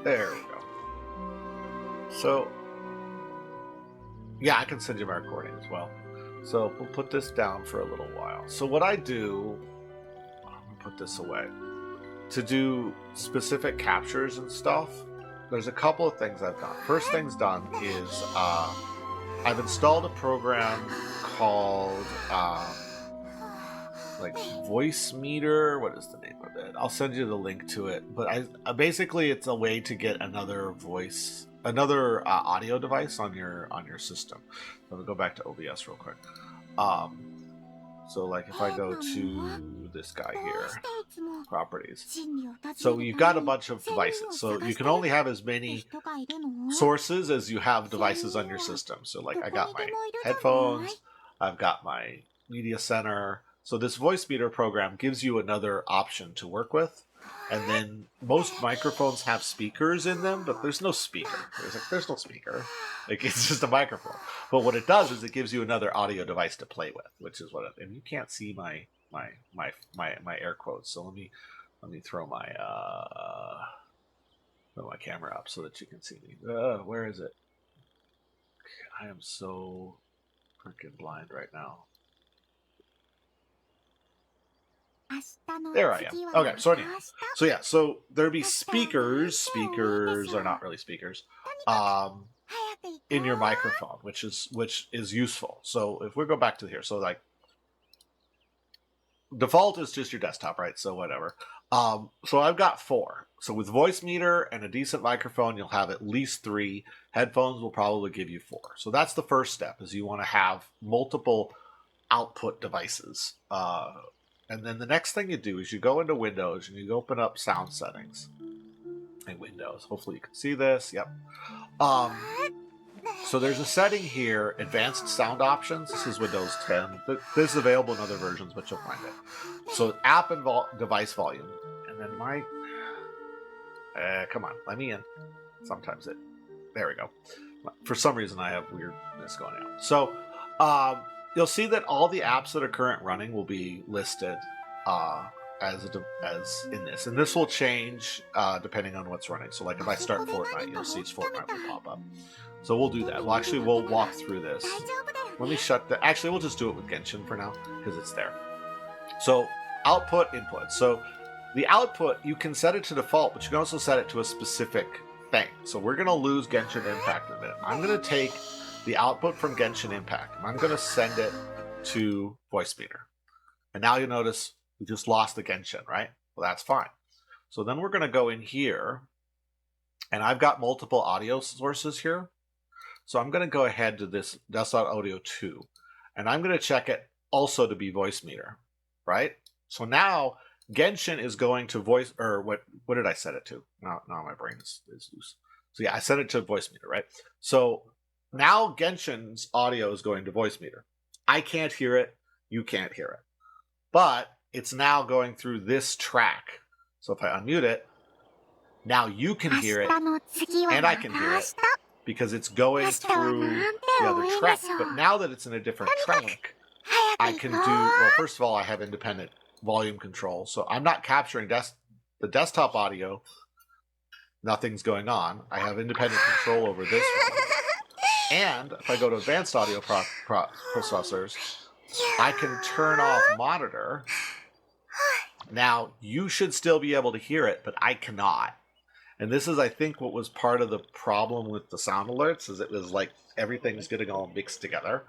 There we go. So, yeah, I can send you my recording as well. So we'll put this down for a little while. So what I do, I'm gonna put this away. To do specific captures and stuff, there's a couple of things I've done. First thing's done is I've installed a program called like Voice Meter. What is the name of it? I'll send you the link to it. But I basically it's a way to get another audio device on your system. So I'll go back to OBS real quick. So like if I go to this guy here, properties. So you've got a bunch of devices. So you can only have as many sources as you have devices on your system. So like I got my headphones, I've got my media center. So this voice meter program gives you another option to work with. And then most microphones have speakers in them, but there's no speaker. There's no speaker. Like it's just a microphone. But what it does is it gives you another audio device to play with, which is what. And you can't see my air quotes. So let me throw my camera up so that you can see me. Where is it? I am so freaking blind right now. There I am. Okay, so anyway. So yeah, so there'd be speakers. Speakers are not really speakers. In your microphone, which is useful. So if we go back to here, so like default is just your desktop, right? So whatever. So I've got 4. So with voice meter and a decent microphone, you'll have at least 3. Headphones will probably give you 4. So that's the first step, is you want to have multiple output devices. And then the next thing you do is you go into Windows and you open up sound settings. In Windows, hopefully you can see this. Yep. So there's a setting here, advanced sound options. This is Windows 10. This is available in other versions, but you'll find it. So app and device volume. And then come on, let me in. Sometimes there we go. For some reason I have weirdness going on. So, you'll see that all the apps that are currently running will be listed as in this, and this will change depending on what's running. So, like if I start Fortnite, you'll see Fortnite will pop up. So we'll do that. We'll walk through this. Let me shut the. Actually, we'll just do it with Genshin for now because it's there. So output, input. So the output you can set it to default, but you can also set it to a specific thing. So we're gonna lose Genshin Impact in a minute. I'm gonna take the output from Genshin Impact, and I'm going to send it to Voice Meter. And now you notice we just lost the Genshin, right? Well, that's fine. So then we're going to go in here, and I've got multiple audio sources here. So I'm going to go ahead to this desktop audio 2, and I'm going to check it also to be Voice Meter, right? So now Genshin is going to voice, or what did I set it to? Now my brain is loose. So yeah, I set it to Voice Meter, right? So now Genshin's audio is going to Voice Meter. I can't hear it. You can't hear it. But it's now going through this track. So if I unmute it, now you can hear it, and I can hear it, because it's going through the other track. But now that it's in a different track, I can do, well, first of all, I have independent volume control. So I'm not capturing the desktop audio. Nothing's going on. I have independent control over this one. And if I go to advanced audio processors, I can turn off monitor. Now, you should still be able to hear it, but I cannot. And this is, I think, what was part of the problem with the sound alerts, is it was like everything's getting all mixed together.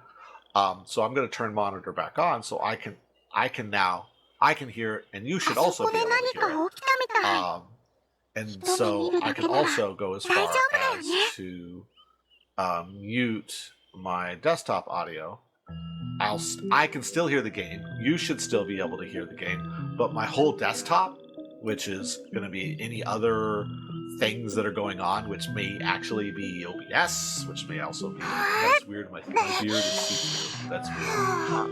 So I'm going to turn monitor back on, so I can hear it, and you should also be able to hear it. And so I can also go as far as to mute my desktop audio. I can still hear the game. You should still be able to hear the game, but my whole desktop, which is going to be any other things that are going on, which may actually be OBS, which may also be. That's weird. My beard is see-through. That's weird.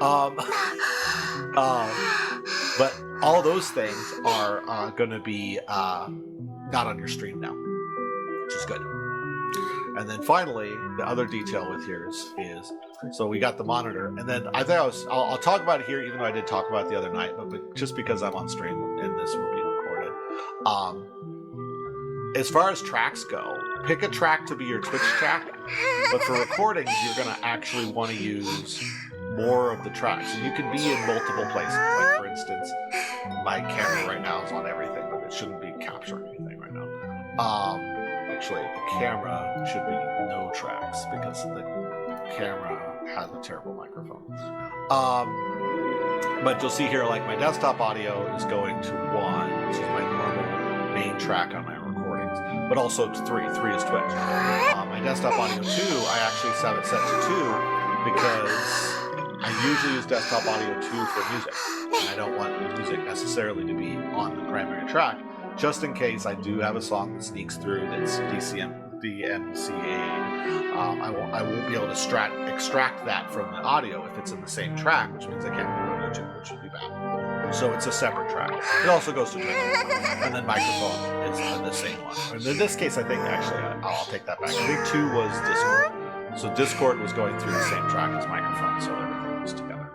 But all those things are going to be not on your stream now, which is good. And then finally, the other detail with here is so we got the monitor, and then I think I'll talk about it here, even though I did talk about it the other night, but just because I'm on stream and this will be recorded. as far as tracks go, pick a track to be your Twitch track, but for recordings, you're going to actually want to use more of the tracks. And you can be in multiple places. Like, for instance, my camera right now is on everything, but it shouldn't be capturing anything right now. Actually, the camera should be no tracks because the camera has a terrible microphone. But you'll see here, like, my desktop audio is going to 1, which is my normal main track on my recordings, but also to 3. 3 is Twitch. My desktop audio 2, I actually have it set to 2 because I usually use desktop audio 2 for music, and I don't want the music necessarily to be on the primary track, just in case I do have a song that sneaks through that's DMCA. I won't be able to extract that from the audio if it's in the same track, which means I can't do it on YouTube, which would be bad. So it's a separate track. It also goes to Twitch. And then microphone is the same one. And in this case, I think, actually, I'll take that back. I think 2 was Discord. So Discord was going through the same track as microphone, so everything was together.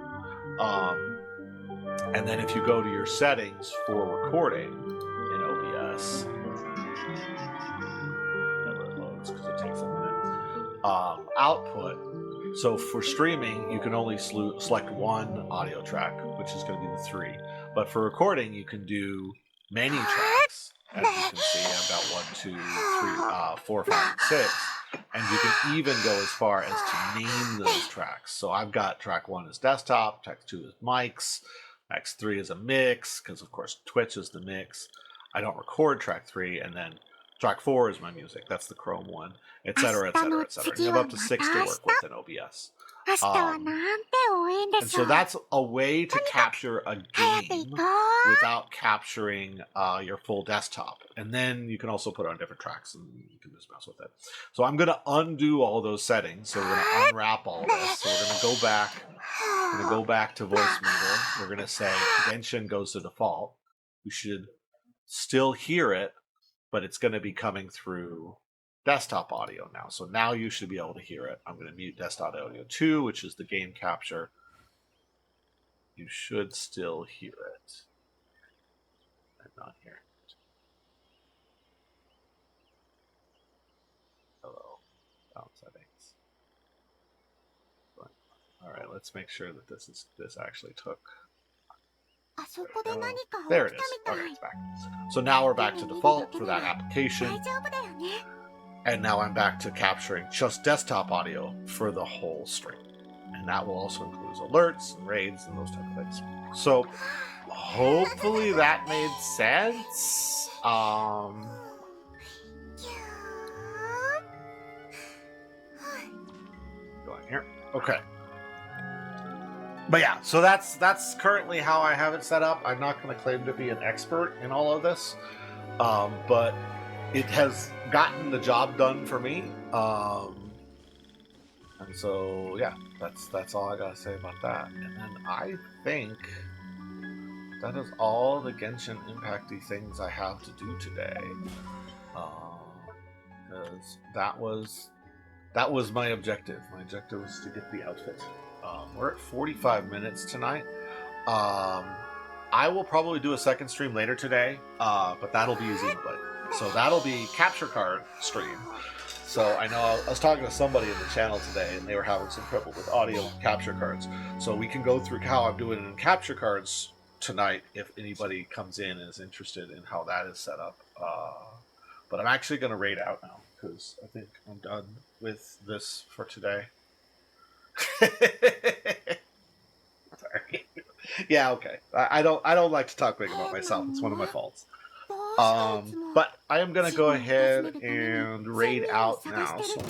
And then if you go to your settings for recording in OBS, never it loads because it takes a minute. Output. So for streaming, you can only select 1 audio track, which is going to be the 3. But for recording, you can do many tracks. As you can see, I've got 1, 2, 3, 4, 5, 6. And you can even go as far as to name those tracks. So I've got track 1 is desktop, track 2 is mics, track 3 is a mix, because of course Twitch is the mix. I don't record track 3, and then track 4 is my music. That's the Chrome one, etc., etc., etc. You have up to 6 to work with in OBS. And so that's a way to capture a game without capturing your full desktop. And then you can also put it on different tracks and you can just mess with it. So I'm going to undo all those settings. So we're going to unwrap all this. So we're going to go back. We're going to go back to voice meter. We're going to say Genshin goes to default. We should still hear it, but it's going to be coming through desktop audio now. So now you should be able to hear it. I'm going to mute desktop audio 2, which is the game capture. You should still hear it. I'm not hearing it. Hello. Sound settings. All right, let's make sure that this actually took. There it is. Okay, it's back. So now we're back to default for that application. And now I'm back to capturing just desktop audio for the whole stream. And that will also include alerts and raids and those type of things. So hopefully that made sense. Going here. Okay. But yeah, so that's currently how I have it set up. I'm not going to claim to be an expert in all of this. But it has gotten the job done for me, and so yeah, that's all I gotta say about that. And then I think that is all the Genshin Impacty things I have to do today, because that was my objective. My objective was to get the outfit. We're at 45 minutes tonight. I will probably do a second stream later today, but that'll be Xenoblade. So that'll be capture card stream. So I know I was talking to somebody in the channel today, and they were having some trouble with audio capture cards. So we can go through how I'm doing it in capture cards tonight if anybody comes in and is interested in how that is set up. But I'm actually going to raid out now because I think I'm done with this for today. Sorry. Yeah, okay. I don't like to talk big about myself. It's one of my faults. But I am going to go ahead and raid out now. So